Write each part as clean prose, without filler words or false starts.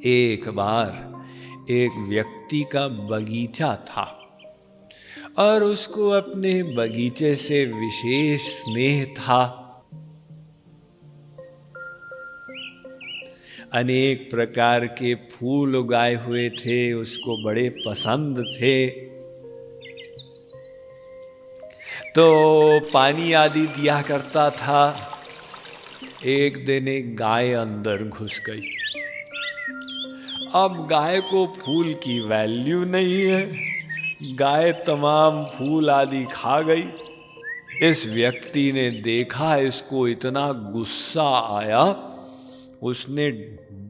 एक बार एक व्यक्ति का बगीचा था और उसको अपने बगीचे से विशेष स्नेह था। अनेक प्रकार के फूल उगाए हुए थे, उसको बड़े पसंद थे। तो पानी आदि दिया करता था। एक दिन एक गाय अंदर घुस गई। अब गाय को फूल की वैल्यू नहीं है, गाय तमाम फूल आदि खा गई। इस व्यक्ति ने देखा, इसको इतना गुस्सा आया, उसने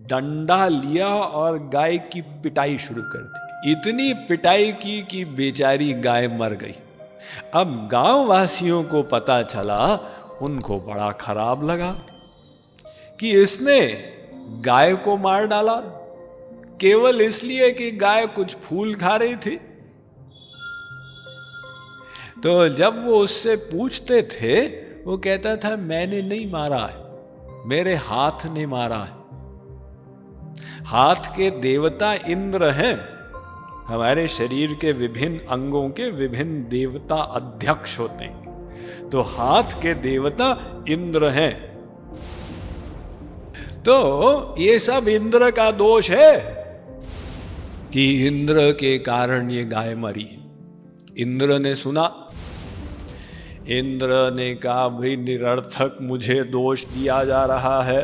डंडा लिया और गाय की पिटाई शुरू कर दी। इतनी पिटाई की कि बेचारी गाय मर गई। अब गांव वासियों को पता चला, उनको बड़ा खराब लगा कि इसने गाय को मार डाला केवल इसलिए कि गाय कुछ फूल खा रही थी। तो जब वो उससे पूछते थे, वो कहता था मैंने नहीं मारा है, मेरे हाथ ने मारा है। हाथ के देवता इंद्र हैं। हमारे शरीर के विभिन्न अंगों के विभिन्न देवता अध्यक्ष होते हैं, तो हाथ के देवता इंद्र हैं। तो ये सब इंद्र का दोष है कि इंद्र के कारण ये गाय मरी। इंद्र ने सुना, इंद्र ने कहा भाई निरर्थक मुझे दोष दिया जा रहा है।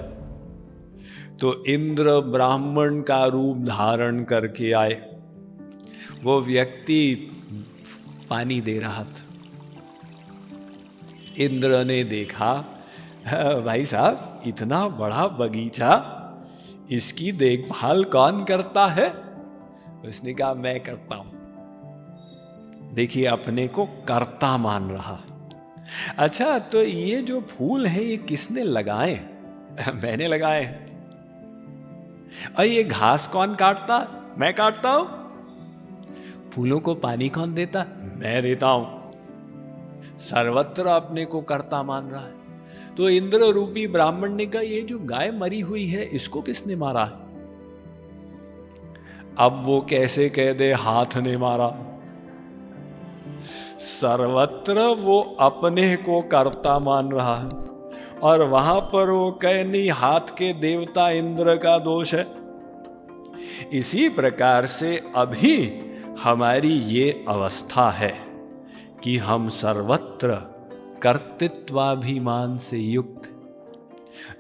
तो इंद्र ब्राह्मण का रूप धारण करके आए। वो व्यक्ति पानी दे रहा था। इंद्र ने देखा, भाई साहब इतना बड़ा बगीचा, इसकी देखभाल कौन करता है? उसने कहा मैं करता हूं। देखिए अपने को कर्ता मान रहा। अच्छा तो ये जो फूल है ये किसने लगाए? मैंने लगाए। और ये घास कौन काटता? मैं काटता हूं। फूलों को पानी कौन देता? मैं देता हूं। सर्वत्र अपने को कर्ता मान रहा है। तो इंद्र रूपी ब्राह्मण ने कहा ये जो गाय मरी हुई है इसको किसने मारा है? अब वो कैसे कह दे हाथ ने मारा? सर्वत्र वो अपने को कर्ता मान रहा है और वहां पर वो कहे नहीं हाथ के देवता इंद्र का दोष है। इसी प्रकार से अभी हमारी ये अवस्था है कि हम सर्वत्र कर्तृत्वाभिमान से युक्त।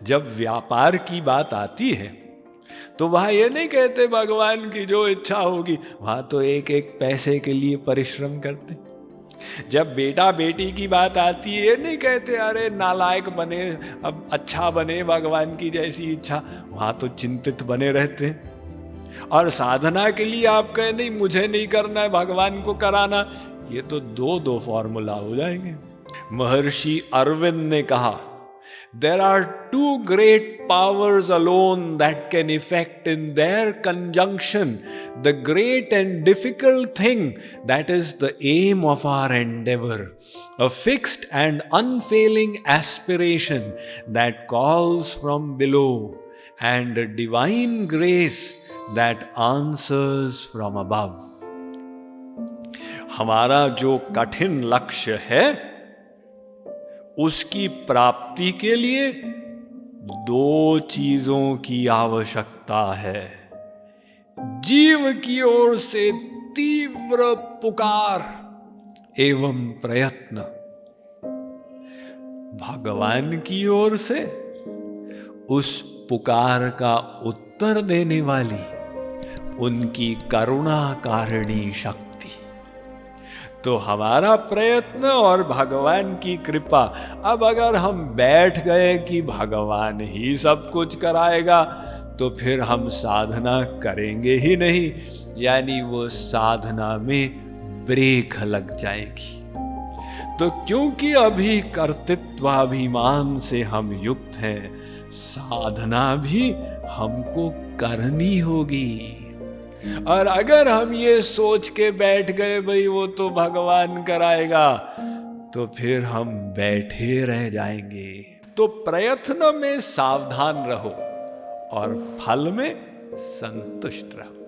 जब व्यापार की बात आती है तो वहां ये नहीं कहते भगवान की जो इच्छा होगी, वहां तो एक एक पैसे के लिए परिश्रम करते। जब बेटा बेटी की बात आती है ये नहीं कहते अरे नालायक बने अब अच्छा बने भगवान की जैसी इच्छा, वहां तो चिंतित बने रहते हैं। और साधना के लिए आप कहे नहीं मुझे नहीं करना है भगवान को कराना, ये तो दो फॉर्मूला हो जाएंगे। महर्षि अरविंद ने कहा there are two great powers alone that can effect in their conjunction the great and difficult thing that is the aim of our endeavor, a fixed and unfailing aspiration that calls from below, and a divine grace that answers from above. हमारा जो कठिन लक्ष्य है उसकी प्राप्ति के लिए दो चीजों की आवश्यकता है। जीव की ओर से तीव्र पुकार एवं प्रयत्न, भगवान की ओर से उस पुकार का उत्तर देने वाली उनकी करुणा कारिणी शक्ति। तो हमारा प्रयत्न और भगवान की कृपा। अब अगर हम बैठ गए कि भगवान ही सब कुछ कराएगा तो फिर हम साधना करेंगे ही नहीं, यानी वो साधना में ब्रेक लग जाएगी। तो क्योंकि अभी कर्तृत्वाभिमान से हम युक्त हैं, साधना भी हमको करनी होगी। और अगर हम ये सोच के बैठ गए भाई वो तो भगवान कराएगा, तो फिर हम बैठे रह जाएंगे। तो प्रयत्न में सावधान रहो और फल में संतुष्ट रहो।